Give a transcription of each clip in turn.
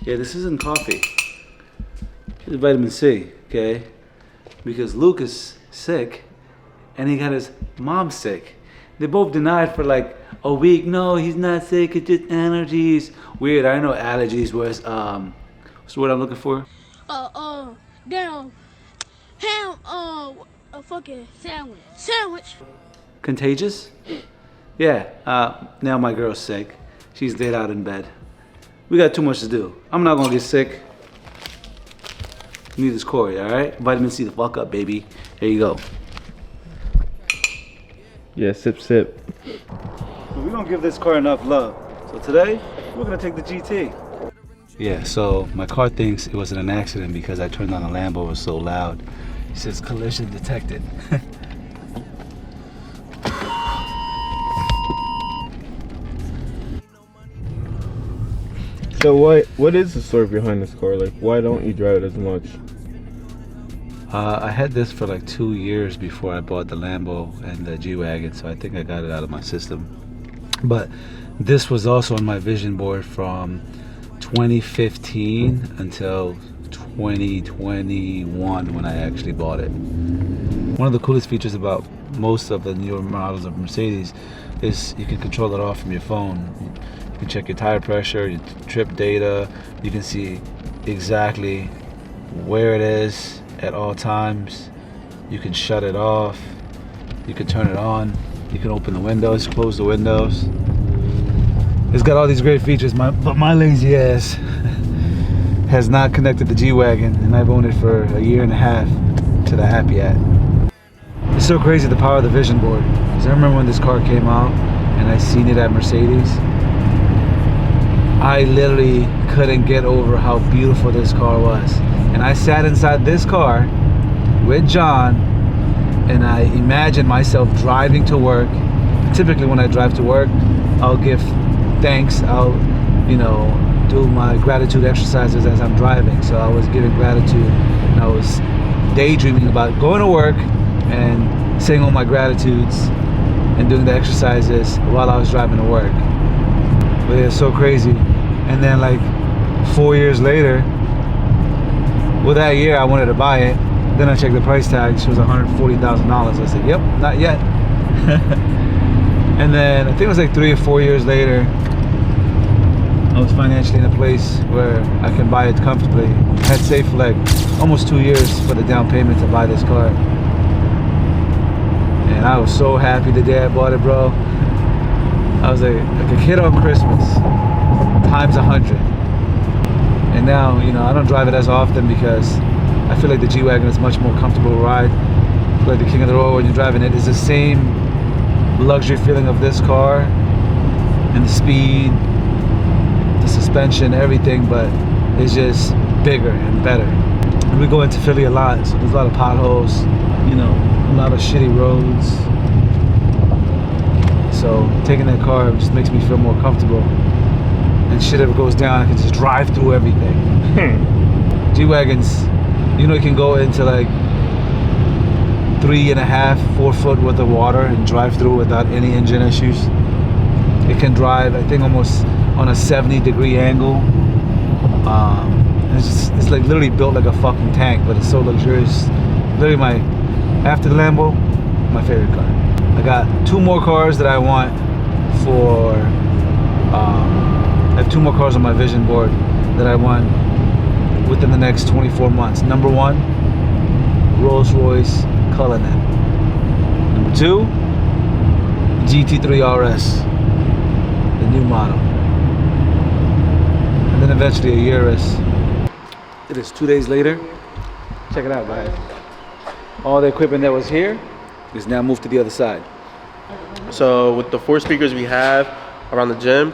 Yeah, this isn't coffee. It's vitamin C, okay? Because Luke is sick and he got his mom sick. They both denied for like a week. No, he's not sick, it's just allergies. Weird, I know allergies was, what's the word I'm looking for? Damn, ham, a fucking sandwich. Contagious? Yeah, now my girl's sick. She's dead out in bed. We got too much to do. I'm not gonna get sick. Need this Corey, alright? Vitamin C the fuck up, baby. There you go. Yeah, sip, sip. We don't give this car enough love. So today, we're gonna take the GT. Yeah, so my car thinks it wasn't an accident because I turned on the Lambo, it was so loud. It says collision detected. So what is the story behind this car? Like, why don't you drive it as much? I had this for like 2 years before I bought the Lambo and the G-Wagon, so I think I got it out of my system. But this was also on my vision board from 2015 until 2021 when I actually bought it. One of the coolest features about most of the newer models of Mercedes is you can control it off from your phone. You can check your tire pressure, your trip data. You can see exactly where it is at all times. You can shut it off. You can turn it on. You can open the windows, close the windows. It's got all these great features, but my lazy ass has not connected the G-Wagon, and I've owned it for a year and a half to the app yet. It's so crazy, the power of the vision board. Because I remember when this car came out and I seen it at Mercedes, I literally couldn't get over how beautiful this car was. And I sat inside this car with John and I imagined myself driving to work. Typically when I drive to work, I'll give thanks. I'll, do my gratitude exercises as I'm driving. So I was giving gratitude and I was daydreaming about going to work and saying all my gratitudes and doing the exercises while I was driving to work. But it's so crazy. And then like 4 years later, well, that year I wanted to buy it. Then I checked the price tag. She was $140,000. I said, yep, not yet. And then I think it was like 3 or 4 years later, I was financially in a place where I can buy it comfortably. I had saved for like almost 2 years for the down payment to buy this car. And I was so happy the day I bought it, bro. I was like a kid on Christmas times 100. And now, I don't drive it as often because I feel like the G-Wagon is much more comfortable to ride. I feel like the king of the road when you're driving it is the same luxury feeling of this car and the speed, the suspension, everything, but it's just bigger and better. And we go into Philly a lot, so there's a lot of potholes, a lot of shitty roads. So taking that car just makes me feel more comfortable. And shit ever goes down, I can just drive through everything. G-Wagons, you can go into like 3.5, 4 foot worth of water and drive through without any engine issues. It can drive, I think, almost on a 70-degree angle. It's like literally built like a fucking tank, but it's so luxurious. Literally after the Lambo, my favorite car. I got 2 more cars that I want for, I have 2 more cars on my vision board that I want within the next 24 months. Number 1, Rolls-Royce Cullinan. Number 2, GT3 RS, the new model. And then eventually a Urus. It is 2 days later. Check it out, guys. All the equipment that was here is now moved to the other side. So with the 4 speakers we have around the gym,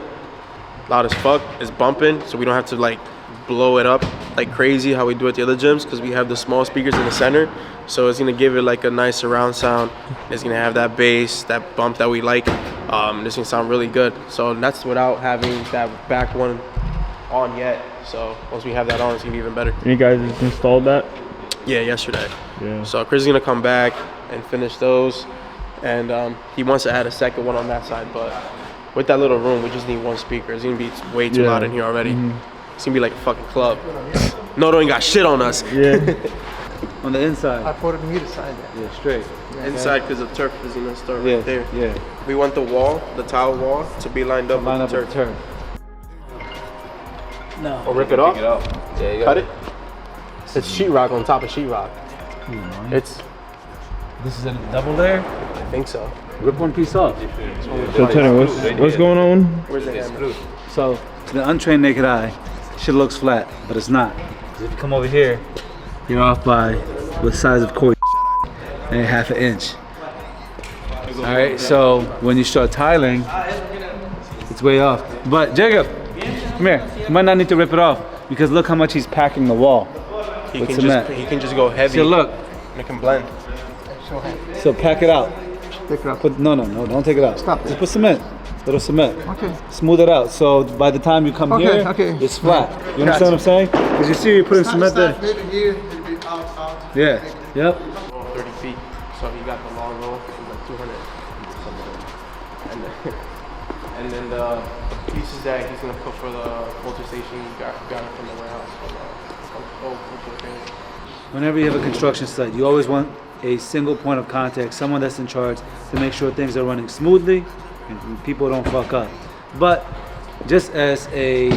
loud as fuck, it's bumping, so we don't have to like blow it up like crazy how we do at the other gyms, because we have the small speakers in the center, so it's gonna give it like a nice surround sound. It's gonna have that bass, that bump that we like. This gonna sound really good. So that's without having that back one on yet. So once we have that on, it's gonna be even better. And you guys just installed that? Yeah, yesterday. Yeah. So Chris is gonna come back and finish those, and he wants to add a second one on that side, but with that little room, we just need 1 speaker. It's gonna be way too loud in here already. It's gonna be like a fucking club. Noto ain't got shit on us. Yeah. On the inside. I put me to sign that. Yeah, straight. Inside, because the turf is gonna start Yeah, right there. yeah. We want the wall, the tile wall, to be lined up Line with up the with turf. the turf. No. Or rip it off. Yeah, you Cut it. It's sheetrock on top of sheetrock. It's, This is a double layer? I think so. Rip one piece off. So tell me, what's going on? Where's the hammer? So, to the untrained naked eye, shit looks flat, but it's not. 'Cause if you come over here, you're off by the size of Corey and half an inch. All right, so when you start tiling, it's way off. But Jacob, come here. You might not need to rip it off because look how much he's packing the wall. He with can cement. just go heavy. So look, And it can blend. so pack it out. Take it up. Put, no, don't take it out. Stop. Just put cement, little cement. Okay. Smooth it out. So by the time you come Okay, here, okay. it's flat. You understand what I'm saying? Because you see, you're putting cement there. Maybe here, maybe out. Yeah. Yep. 30 feet. So he got the long roll, it's like 200. And then the pieces that he's gonna put for the filter station, he got it from the warehouse. Whenever you have a construction site, you always want a single point of contact, someone that's in charge to make sure things are running smoothly and people don't fuck up. But just as a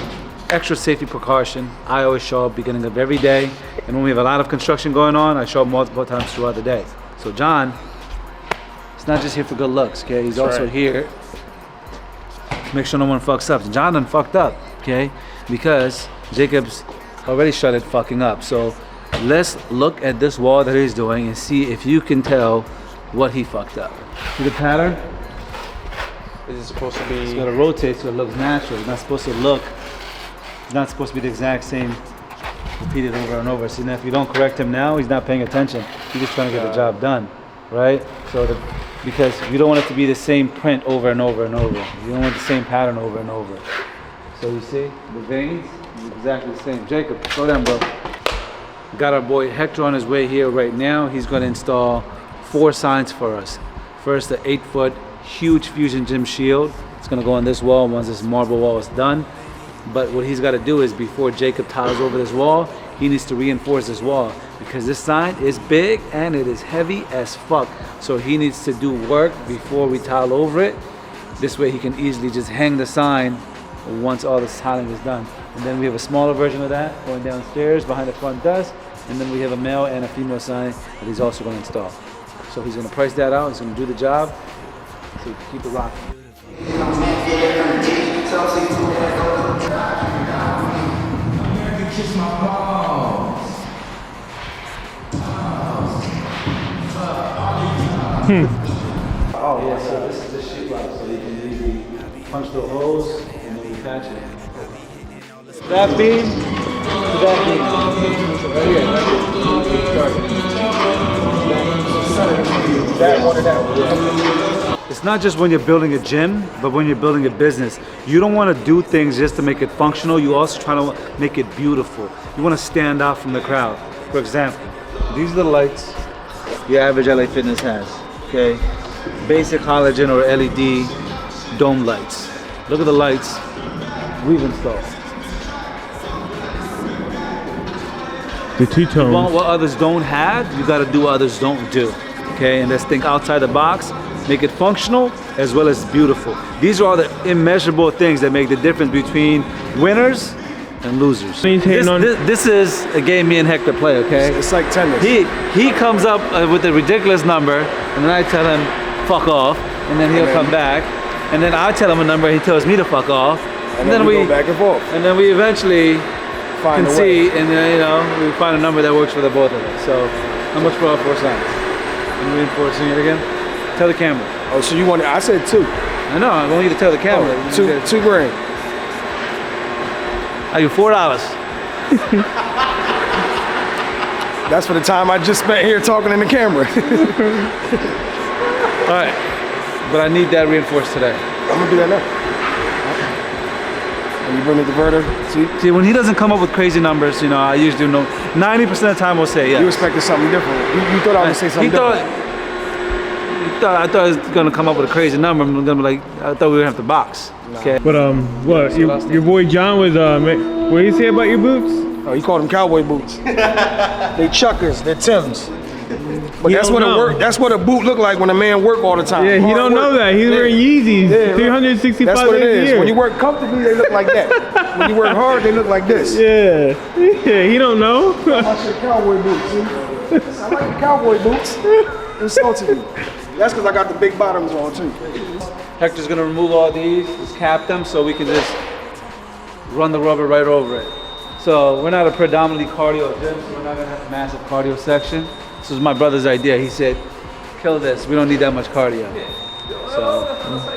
extra safety precaution, I always show up beginning of every day, and when we have a lot of construction going on, I show up multiple times throughout the day. So John, he's not just here for good looks, okay? He's also right. here to make sure no one fucks up. John done fucked up, okay? Because Jacob's already started fucking up. So let's look at this wall that he's doing and see if you can tell what he fucked up. See the pattern? Is it supposed to It's be? gotta rotate so it looks natural. It's not supposed to look, it's not supposed to be the exact same, repeated over and over. See, now if you don't correct him now, he's not paying attention. He's just trying to get the job done, right? So because you don't want it to be the same print over and over and over. You don't want the same pattern over and over. So you see, the veins is exactly the same. Jacob, slow down, bro. Got our boy Hector on his way here right now. He's gonna install 4 signs for us. First, the 8-foot huge Fusion Gym shield. It's gonna go on this wall once this marble wall is done. But what he's gotta do is before Jacob tiles over this wall, he needs to reinforce this wall because this sign is big and it is heavy as fuck. So he needs to do work before we tile over it. This way he can easily just hang the sign once all this tiling is done. And then we have a smaller version of that going downstairs behind the front desk. And then we have a male and a female sign that he's also gonna install. So he's gonna price that out, he's gonna do the job, so keep it rocking. Oh yeah, so this is the sheetrock, so you can easily punch the holes and then you patch it. That beam to that beam. Right here, that one and that one. It's not just when you're building a gym, but when you're building a business. You don't want to do things just to make it functional. You also try to make it beautiful. You want to stand out from the crowd. For example, these are the lights your average LA Fitness has. Okay, basic halogen or LED dome lights. Look at the lights we've installed. The You want two-tone. what others don't have, you got to do what others don't do. Okay, and let's think outside the box, make it functional as well as beautiful. These are all the immeasurable things that make the difference between winners and losers. This is a game me and Hector play, okay? It's like tennis. He comes up with a ridiculous number, and then I tell him, fuck off, and then he'll come back, and then I tell him a number, he tells me to fuck off, and then we go back and forth. and then we eventually Find can a way. see, and then we find a number that works for the both of us. So, how much for all 4 signs? I'm reinforcing it again. Tell the camera. Oh, so you want? I said 2. I know. I want you to tell the camera. Oh, two grand. I give $4. That's for the time I just spent here talking in the camera. All right, but I need that reinforced today. I'm gonna do that now. And you bring me the diverter. See, when he doesn't come up with crazy numbers, I usually do know. 90% of the time, we'll say yes. You expected something different. You thought I would say something different. I thought he was gonna come up with a crazy number. I'm gonna be like, I thought we were gonna have to box. Okay. But what? Your boy John was What do you say about your boots? Oh, he called them cowboy boots. They Chuckers, they're Timbs. But He that's don't what know. that's what a boot look like when a man work all the time. Yeah, he Hard don't know work. that. He's Yeah. wearing Yeezys. Yeah, look, 365 that's what it days a is. year. When you work comfortably, they look like that. When you work hard, they look like this. Yeah, he don't know. I said cowboy boots. See? I like the cowboy boots. Insulted me. That's because I got the big bottoms on too. Hector's gonna remove all these, just cap them so we can just run the rubber right over it. So we're not a predominantly cardio gym, so we're not gonna have a massive cardio section. This was my brother's idea. He said, kill this, we don't need that much cardio. So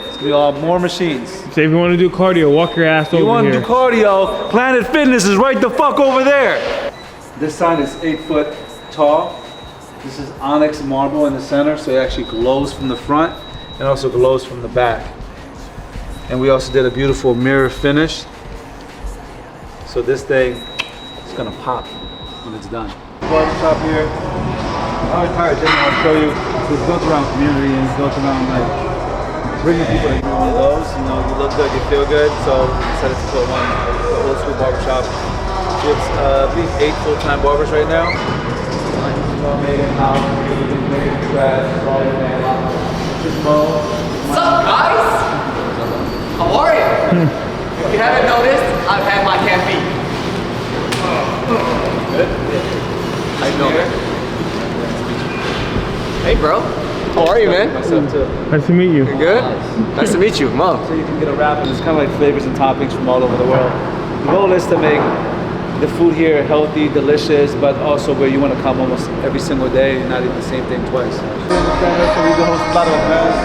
it's gonna be all more machines. So if you want to do cardio, walk your ass You over want to here. do cardio, Planet Fitness is right the fuck over there. This sign is 8 foot tall. This is onyx marble in the center, so it actually glows from the front and also glows from the back. And we also did a beautiful mirror finish. So this thing is gonna pop when it's done. Barbershop here. Our entire gym I want to show you is built around community and it's built around like bringing people to one of those. You know, you look good, you feel good. So we decided to put one, the old school barbershop. It's at least 8 full-time barbers right now. It's all made in-house, everything's made from scratch, it's all in there. Just mow. What's up, guys? How are you? If you haven't noticed, I've had my caffeine. Good? How you doing? Hey, bro. How are you, man? Myself too. Nice to meet you. You good? Nice to meet you. Mom. So you can get a wrap, and it's kind of like flavors and toppings from all over the world. The goal is to make the food here healthy, delicious, but also where you want to come almost every single day and not eat the same thing twice. So we do host a lot of events,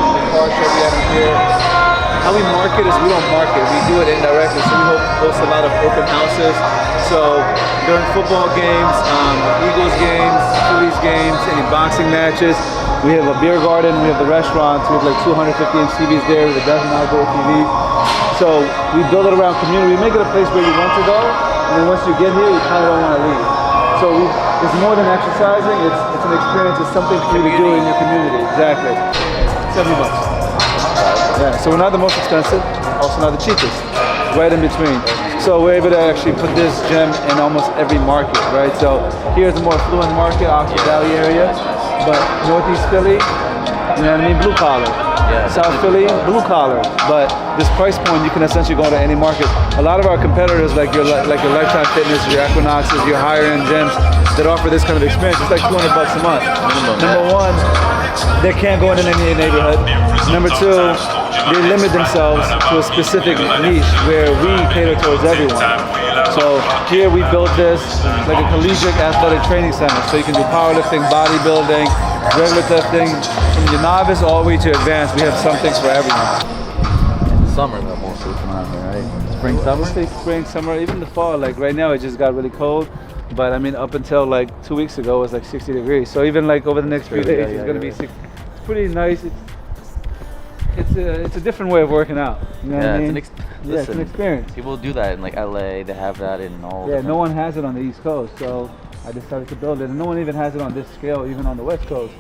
the car show we have here. How we market is we don't market, we do it indirectly. So we host a lot of open houses. So during football games, Eagles games, Phillies games, any boxing matches, we have a beer garden, we have the restaurants, we have like 250-inch TVs there with a dozen outdoor TVs. So we build it around community. We make it a place where you want to go, and then once you get here, you kind of don't want to leave. So it's more than exercising. It's an experience. It's something for you to do in your community. Exactly. $70. Yeah. So we're not the most expensive, also not the cheapest. Right in between. So we're able to actually put this gym in almost every market, right? So here's a more affluent market, Oxford Valley area, but Northeast Philly, you know what I mean, blue collar. South Philly, blue collar. But this price point, you can essentially go to any market. A lot of our competitors, like your Lifetime Fitness, your Equinoxes, your higher end gyms that offer this kind of experience, it's like $200 a month. Number one, they can't go in any neighborhood. Number two, they limit themselves to a specific niche where we cater towards everyone. So here we built this like a collegiate athletic training center. So you can do powerlifting, bodybuilding, regular lifting, from your novice all the way to advanced. We have something for everyone. Summer though, mostly coming out here, right? Spring, summer? Spring, summer, even the fall. Like right now it just got really cold. But I mean up until like 2 weeks ago it was like 60 degrees. So even like over the next few days it's gonna be 60. It's pretty nice. It's a different way of working out. You know what I mean? It's It's an experience. People do that in like LA, they have that in all Yeah, no one has it on the East Coast, so I decided to build it. And no one even has it on this scale, even on the West Coast.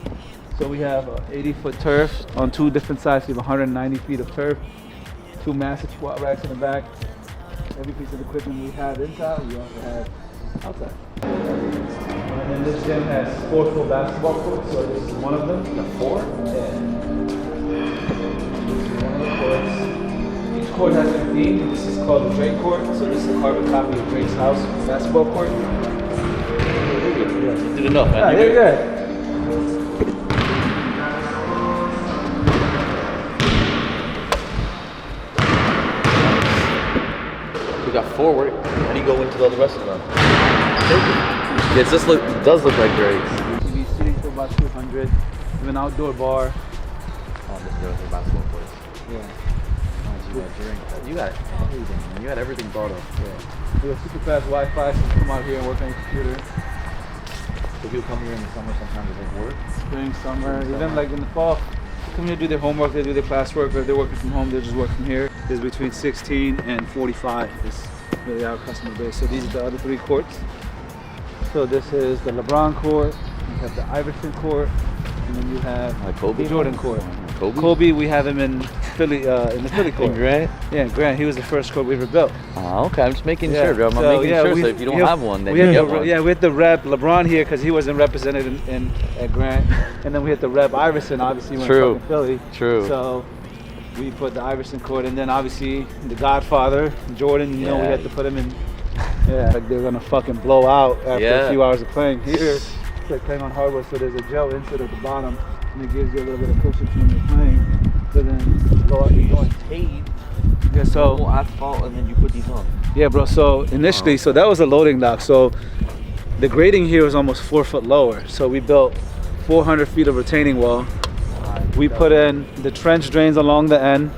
So we have 80-foot turf on 2 different sides. We have 190 feet of turf, 2 massive squat racks in the back. Every piece of equipment we have inside, we also have outside. And then this gym has 4 full basketball courts, so this is one of them. The 4? Yeah. One of the courts. Each court has 15. This is called the Drake court. So this is a carbon copy of Drake's house basketball court. You did enough, man. Yeah, You're you're good. good. We got 4 work. How do you go into the rest of them? It does look like Drake's. We'll be sitting for about 200. We have an outdoor bar. Oh, this goes for basketball courts. Yeah. Nice, you got a drink. You got everything, man. You got everything thought of. Yeah. We have super fast Wi-Fi, so you can come out here and work on your computer. So people come here in the summer sometimes to like work. Spring, summer, even like in the fall. They come here to do their homework, they do their classwork, or if they're working from home, they just work from here. There's between 16 and 45 is really our customer base. So these are the other 3 courts. So this is the LeBron court, you have the Iverson court, and then you have Like Kobe? the Jordan court. Kobe? Kobe, we have him in Philly In court. Grant? Yeah, in Grant. He was the first court we ever built. Oh, okay. I'm just making Yeah. sure, bro. I'm So, making yeah, sure. we- So if you don't we have one, then we you had get the, one. Yeah, we had the rep LeBron here because he wasn't represented at Grant, and then we had the rep Iverson. Obviously, when True. fucking Philly. True. So we put the Iverson court, and then obviously the Godfather Jordan. You know, we Yeah. had to put him in. Yeah, like they're gonna fucking blow out after Yeah. a few hours of playing. Here, it's like playing on hardwood, so there's a gel insert at the bottom, and it gives you a little bit of cushion when you're playing. So then blow out, you're going tape. Yeah, so. Full asphalt, and then you put these on. Yeah, bro. So initially, so that was a loading dock. So the grading here was almost 4 foot lower. So we built 400 feet of retaining wall. We put in the trench drains along the end.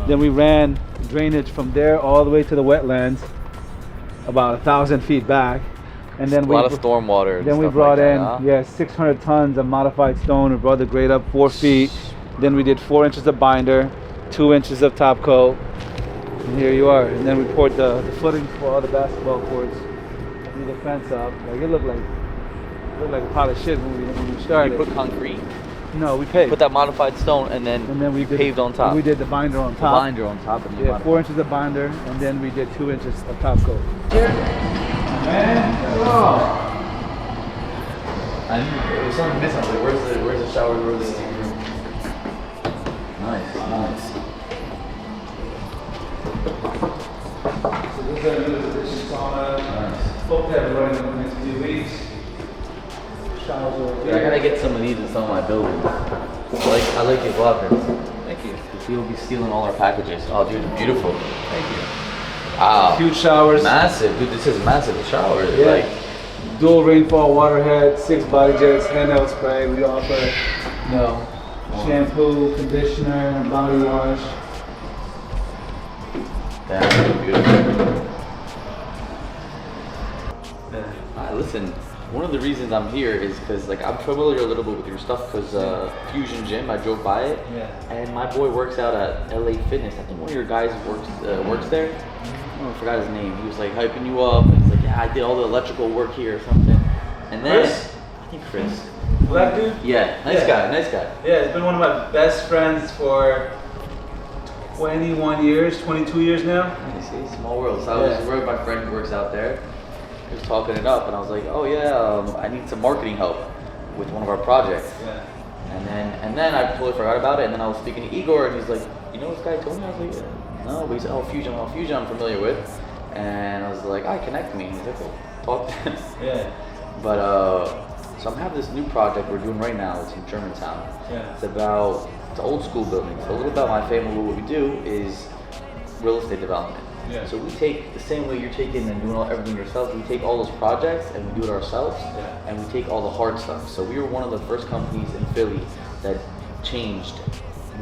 Then we ran drainage from there all the way to the wetlands, about 1,000 feet back. And then A lot of storm water. and then we stuff brought like in, that, huh? yeah, 600 tons of modified stone. We brought the grade up 4 feet. Then we did 4 inches of binder, 2 inches of top coat. And here you are. And then we poured the footing for all the basketball courts. Threw the fence up. Like it looked like a pile of shit when we started. You put concrete, No, we paved. put that modified stone, and then we did paved on top. We did the binder on The top. binder on top, and Yeah, 4 inches of binder, and then we did 2 inches of top coat. Man, oh. I knew there was something missing. I was like, where's the shower? Where's the steam room? Nice, nice. So this is a new addition sauna. Nice. Hope to have it running in the next few weeks. Showers over Yeah, I here. gotta get some of these in some of my buildings. I like your blockers. Thank you. You'll be stealing all our packages. Oh, dude, beautiful. Thank you. Wow. Huge showers. Massive, dude. This is massive. The shower is Yeah. like. Dual rainfall water head, 6 body jets, handheld spray. We offer, you know, shampoo, conditioner, body wash. Damn, beautiful. Listen, one of the reasons I'm here is because like I'm familiar a little bit with your stuff because Fusion Gym, I drove by it, and my boy works out at LA Fitness. I think one of your guys works there. I forgot his name. He was like hyping you up, and he's like, yeah, I did all the electrical work here or something. And then Chris? I think Chris. Black dude? Yeah, nice Yeah. guy, nice guy. Yeah, he's been one of my best friends for 21 years, 22 years now. You see, small world. So I was worried my friend who works out there. He was talking it up, and I was like, oh yeah, I need some marketing help with one of our projects. Yeah. And then I totally forgot about it, and then I was speaking to Igor, and he's like, you know this guy told me? I was like, yeah. No, but he said, oh, Fusion I'm familiar with. And I was like, connect me. He's like, oh, talk to him. Yeah. But, so I'm having this new project we're doing right now. It's in Germantown. Yeah. It's an old school building. So a little about my family, what we do is real estate development. Yeah. So we take the same way you're taking and doing everything yourself. We take all those projects and we do it ourselves, and we take all the hard stuff. So we were one of the first companies in Philly that changed.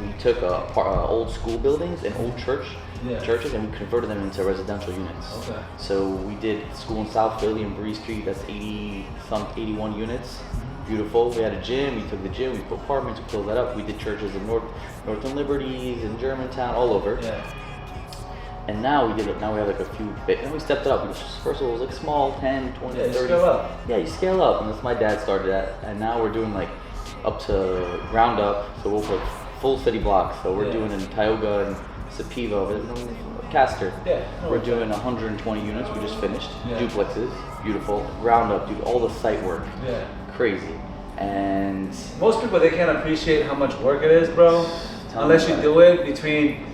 We took old school buildings and old churches, and we converted them into residential units. Okay. So we did school in South Philly in Bree Street. That's 81 units. Beautiful. We had a gym. We took the gym. We put apartments. We closed that up. We did churches in Northern Liberties, in Germantown, all over. Yeah. And now we have like a few bit, and we stepped it up. First of all, it was like small, 10, 20, Yeah, you 30. scale up. Yeah, you scale up, and that's my dad started at. And now we're doing like up to ground up, so we'll put full city blocks. So we're doing in Tioga and Sapiva, Castor. Yeah. We're doing 120 units. We just finished Yeah. duplexes, beautiful, ground up, dude. All the site work, Yeah. crazy. And Most people, they can't appreciate how much work it is, bro, Tell unless me you about do it between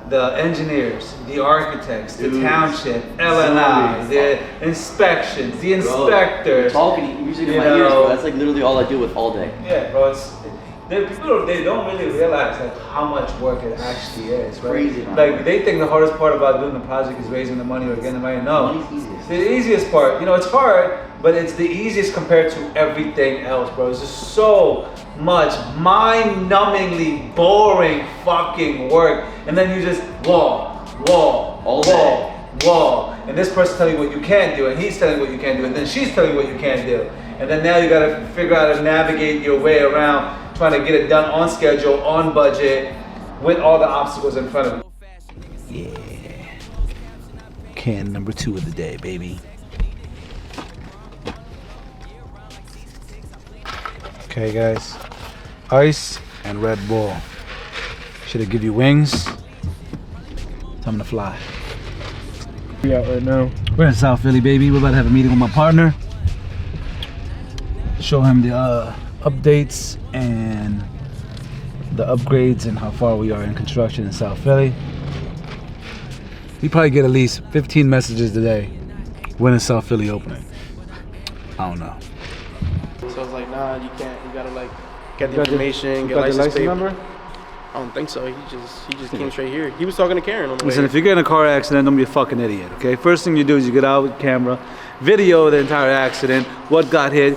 the engineers, the architects, the Dude. township, L&I, the inspections, the inspectors. talking music in you my ears, know. bro. That's like literally all I do with all day. Yeah, bro. People they don't really realize like how much work it actually is, right? Crazy, man. Like they think the hardest part about doing the project is raising the money or getting the money. No, Money's easiest. the easiest part. You know, it's hard, but it's the easiest compared to everything else, bro. It's just so much mind-numbingly boring fucking work, and then you just wall, All day. wall, and this person telling you what you can't do, and he's telling you what you can't do, and then she's telling you what you can't do, and then now you gotta figure out how to navigate your way around trying to get it done on schedule, on budget, with all the obstacles in front of you. Yeah. Can number 2 of the day, baby. Okay, guys. Ice and Red Bull. Should it give you wings? Time to fly. We out right now. We're in South Philly, baby. We're about to have a meeting with my partner. Show him the updates and the upgrades and how far we are in construction in South Philly. You probably get at least 15 messages today. When is South Philly opening? I don't know. So I was like, nah, you can't. You gotta like get the got the- information, You get got the license license paper. number? I don't think so. He just came straight here. He was talking to Karen on the Listen, way. if you get in a car accident, don't be a fucking idiot, okay? First thing you do is you get out with camera, video the entire accident, what got hit.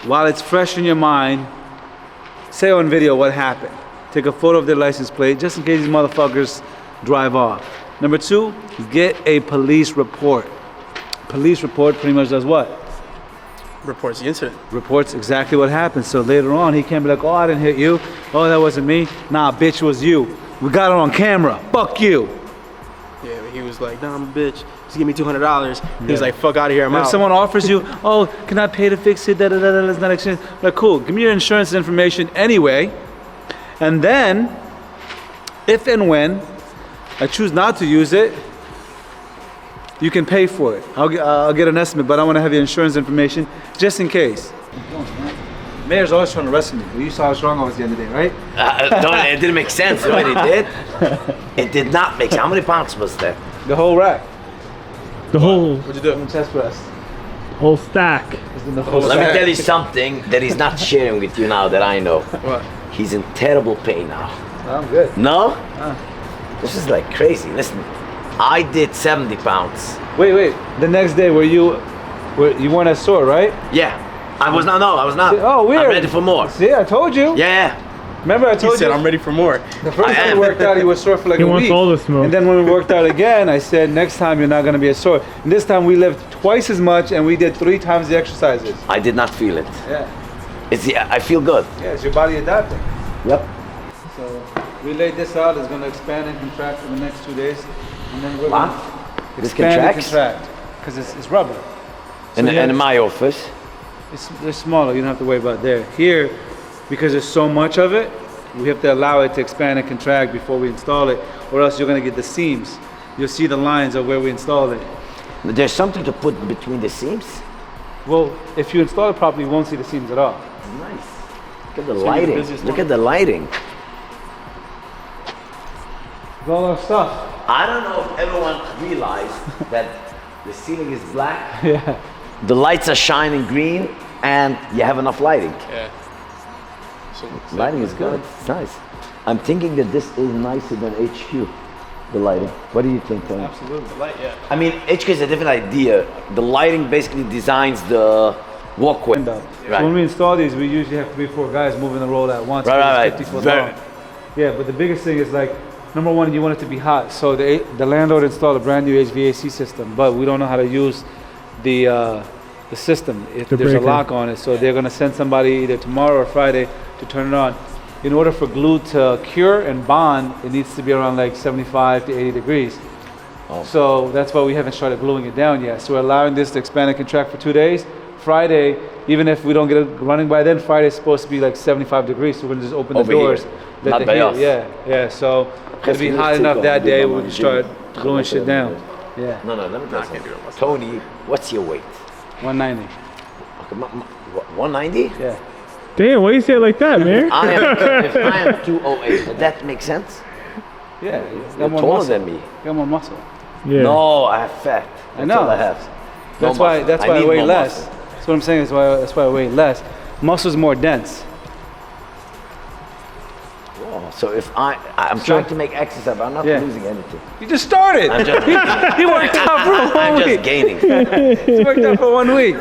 While it's fresh in your mind, say on video what happened. Take a photo of their license plate just in case these motherfuckers drive off. Number two, get a police report. Police report pretty much does what? Reports the incident. Reports exactly what happened. So later on, he can't be like, oh, I didn't hit you. Oh, that wasn't me. Nah, bitch, it was you. We got it on camera. Fuck you. Yeah, but he was like, nah, I'm a bitch. Just give me $200. He was like, fuck out of here, I'm And if out. someone offers you, oh, can I pay to fix it? Da da da da. Let's not exchange. Like, cool. Give me your insurance information anyway, and then, if and when I choose not to use it, you can pay for it. I'll get an estimate, but I want to have your insurance information just in case. Mayor's always trying to arrest me. You saw how strong I was the other day, right? It didn't make sense the way they did. It did not make sense. How many pounds was that? The whole rack. The whole What'd you do? Chest press. whole stack. The whole Let me rack. tell you something that he's not sharing with you now that I know. What? He's in terrible pain now. I'm good. No? This is like crazy. Listen, I did 70 pounds. Wait. The next day, you weren't as sore, right? Yeah. I was not. No, I was not. Oh, weird. I'm ready for more. See, I told you. Yeah. Remember, I He told said, you. I'm ready for more. The first I time am. we worked out, he was sore for like He a wants week. all the smoke. And then when we worked out again, I said, next time you're not gonna be as sore. And this time we lifted twice as much and we did 3 times the exercises. I did not feel it. Yeah. I feel good. Yeah, it's your body adapting. Yep. So we laid this out. It's gonna expand and contract for the next 2 days. And then we're What? gonna This expand and contracts? contract. Because it's rubber. And yeah, in my office. They're smaller, you don't have to worry about there. Here, because there's so much of it, we have to allow it to expand and contract before we install it, or else you're gonna get the seams. You'll see the lines of where we installed it. There's something to put between the seams. Well, if you install it properly, you won't see the seams at all. Nice. Look at the you're the lighting. busiest Look one. at the lighting. It's all our stuff. I don't know if everyone realized that the ceiling is black, Yeah. the lights are shining green, and you have enough lighting. Yeah. So, Lighting is good. It's nice. I'm thinking that this is nicer than HQ, the lighting. What do you think, Tony? Absolutely. light, yeah. I mean, HQ is a different idea. The lighting basically designs the walkway. So Right. when we install these, we usually have 3 or 4 guys moving the roll at once. Right, because right, it's right. 50 foot Very- long. Yeah, but the biggest thing is like, number one, you want it to be hot. So the landlord installed a brand new HVAC system, but we don't know how to use the system. The There's a breaker. lock on it, so they're gonna send somebody either tomorrow or Friday to turn it on. In order for glue to cure and bond, it needs to be around like 75 to 80 degrees. Oh. So that's why we haven't started gluing it down yet. So we're allowing this to expand and contract for 2 days. Friday, even if we don't get it running by then, Friday's supposed to be like 75 degrees. So we're gonna just open the Over here, doors. not the by heat, us. yeah. So it'll be hot enough that day we can start gluing shit down. Yeah, No, let me tell you something. Tony, what's your weight? 190. Okay, 190? Yeah. Damn, why you say it like that, man? If I am 208, does that make sense? Yeah, You're got more taller muscle. than me. Got more muscle. Yeah. No, I have fat. I That's know. all I have. No That's why. muscle. That's why I need weigh more less. muscle. That's what I'm saying. That's why I weigh less. Muscle's more dense. Oh, so if I'm trying to make exercise, but I'm not Yeah. losing anything. You just started. I'm just, He worked out for I'm 1 just week. gaining. He worked out for 1 week.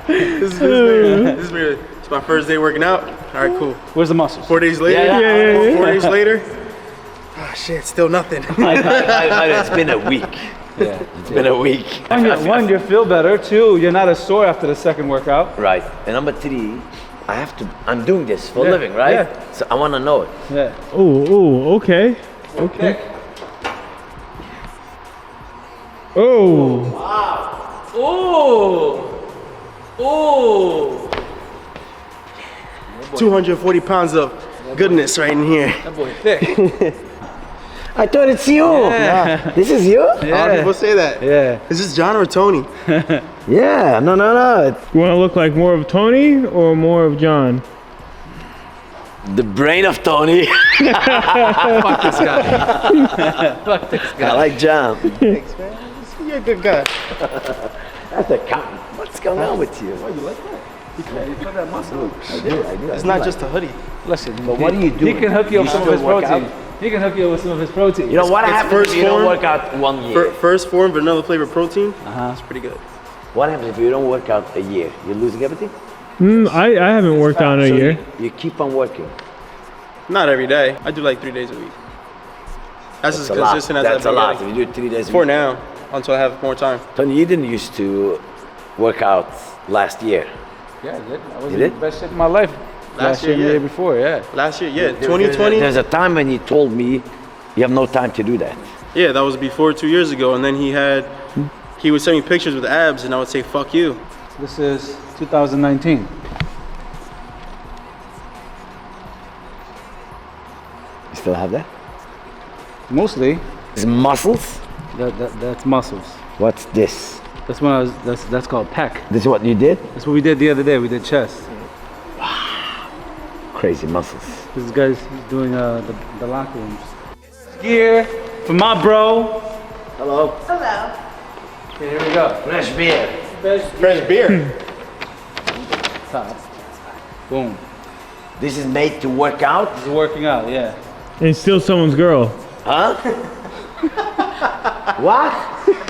This is weird. It's my first day working out. All right, cool. Where's the muscles? 4 days later. yeah. 4 days later. Ah, shit, still nothing. It's been a week. Yeah. It's been a week. One, you feel better. 2, you're not as sore after the second workout. Right. And number 3, I'm doing this for a Yeah, living, right? yeah. So I want to know it. Yeah. Oh, okay. Okay. Oh. Ooh. Ooh. 240 pounds of goodness right in here. That boy thick. I thought it's you. Yeah. This is you? A lot of people say that. Yeah. Is this John or Tony? Yeah, no. It's You want to look like more of Tony or more of John? the brain of Tony. Fuck this guy. Fuck this I guy. like John. Thanks, man. You're a good guy. That's a count. What's going on with you? Oh, you like that? You put that muscle. I do. It's not just a hoodie. Listen, But what do you do? He can hook you up You with some of his still work protein. out? He can hook you up with some of his protein. You know what It's happens first if you don't form. work out 1 year? First form vanilla flavor protein. Uh-huh. It's pretty good. What happens if you don't work out a year? You're losing everything? I haven't worked out in a So year. You keep on working. Not every day. I do like 3 days a week. That's as That's a lot. consistent as That's I've a been lot. getting. If you do it 3 days a For week. now, until I have more time. Tony, you didn't used to work out last year. Yeah, I did. I was You in did? the best shape of my life. Last year, year, the year yeah. before, yeah. Last year, yeah. 2020. There's a time when he told me you have no time to do that. Yeah, that was before 2 years ago. And then he would send me pictures with abs, and I would say, "Fuck you." This is 2019. You still have that? Mostly, It's muscles? that's muscles. What's this? That's when I was. That's called pec. This is what you did? That's what we did the other day. We did chest. Crazy muscles. This guy's doing the locker rooms. Gear for my bro. Hello. Okay, here we go. Fresh beer. Fresh beer. Top. Boom. This is made to work out? This is working out. Yeah. And steal someone's girl. Huh? What?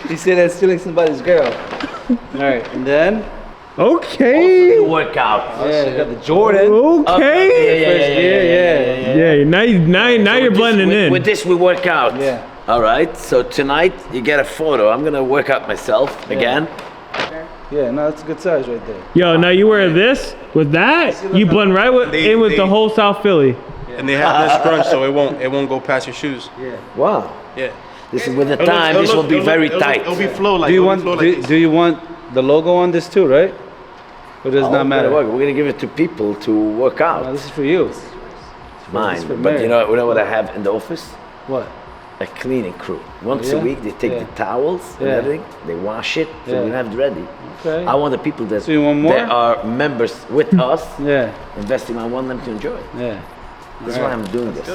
He said that's stealing somebody's girl. All right, and then Okay. To work out. yeah, we got the Jordan. Okay. First gear, yeah. Yeah. Now you're blending in. With this we work out. Yeah. All right. So tonight you get a photo. I'm gonna work out myself again. Yeah, no, that's a good size right there. Yo, now you wear this with that, you blend right with the whole South Philly. And they have this scrunch, so it won't go past your shoes. Wow. Yeah. This is with the time. This will be very tight. It'll be flow like. Do you it'll want be flow like this. do you want the logo on this too, right? Or does it not matter? We're gonna give it to people to work No, out. this is for you. Mine. for But Mary. you know what I have in the office? What? A cleaning crew. Once a Yeah? week they take Yeah. the towels and Yeah. everything, they wash it, so Yeah. we have it ready. Okay. I want the people that, So you want more? that are members with us Yeah, investing. I want them to enjoy it. yeah. That's why I'm doing this.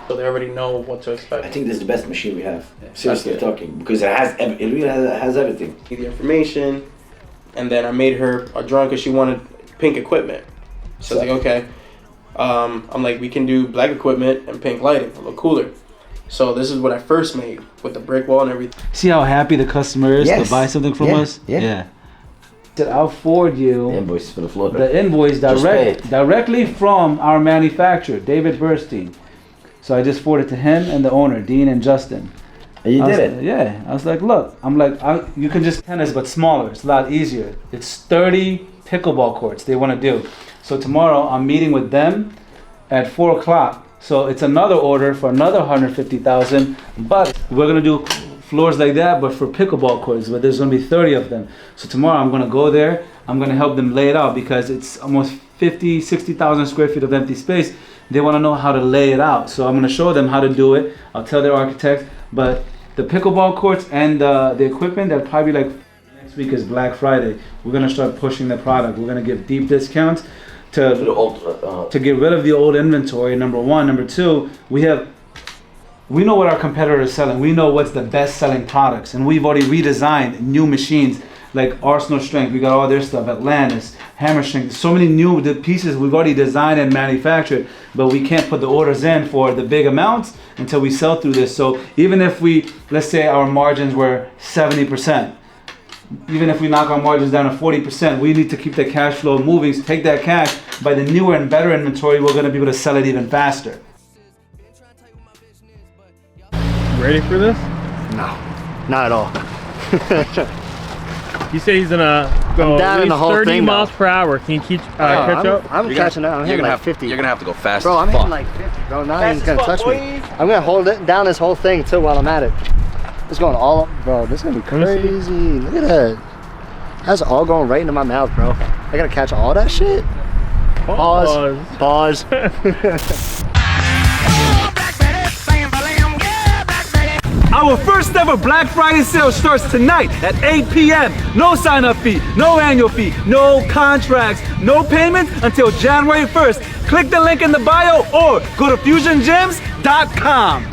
So they already know what to expect. I think this is the best machine we have. Seriously talking, because it really has everything. The information, and then I made her a drawing because she wanted pink equipment. So I was like, okay. I'm like, we can do black equipment and pink lighting, a little cooler. So this is what I first made with the brick wall and everything. See how happy the customer is Yes. to buy something from Yeah, us? yeah. Said I'll forward you Invoice for the floor. the invoice Just pay it. directly from our manufacturer, David Burstein. So I just forwarded to him and the owner, Dean and Justin. And you I was did like- it. Yeah. I was like, look, you can just tennis, but smaller. It's a lot easier. It's 30 pickleball courts they want to do. So tomorrow I'm meeting with them at 4 o'clock. So it's another order for another 150,000, but we're gonna do floors like that, but for pickleball courts, but there's gonna be 30 of them. So tomorrow I'm gonna go there, I'm gonna help them lay it out because it's almost 50, 60,000 square feet of empty space. They wanna know how to lay it out. So I'm gonna show them how to do it. I'll tell their architect, but the pickleball courts and the equipment, that probably like next week is Black Friday. We're gonna start pushing the product. We're gonna give deep discounts to get rid of the old inventory, number one. Number two, we know what our competitor is selling. We know what's the best selling products, and we've already redesigned new machines like Arsenal Strength. We got all their stuff, Atlantis, Hammer Strength. So many new pieces we've already designed and manufactured, but we can't put the orders in for the big amounts until we sell through this. So even if let's say our margins were 70%, even if we knock our margins down to 40%, we need to keep the cash flow moving. So take that cash, by the newer and better inventory, we're gonna be able to sell it even faster. Ready for this? No, not at all. You say he's gonna go down at in the least whole 30 thing, miles though. per hour. Can you catch up? I'm catching up. I'm hitting like 50. You're gonna have to go fast. Bro, as I'm fuck. hitting like 50, bro. Not even gonna touch me. I'm gonna hold it down this whole thing too while I'm at it. It's going all up, bro. This is gonna be crazy. Look at that. That's all going right into my mouth, bro. I gotta catch all that shit. Pause. Our first ever Black Friday sale starts tonight at 8 p.m. No sign-up fee, no annual fee, no contracts, no payment until January 1st. Click the link in the bio or go to FusionGyms.com.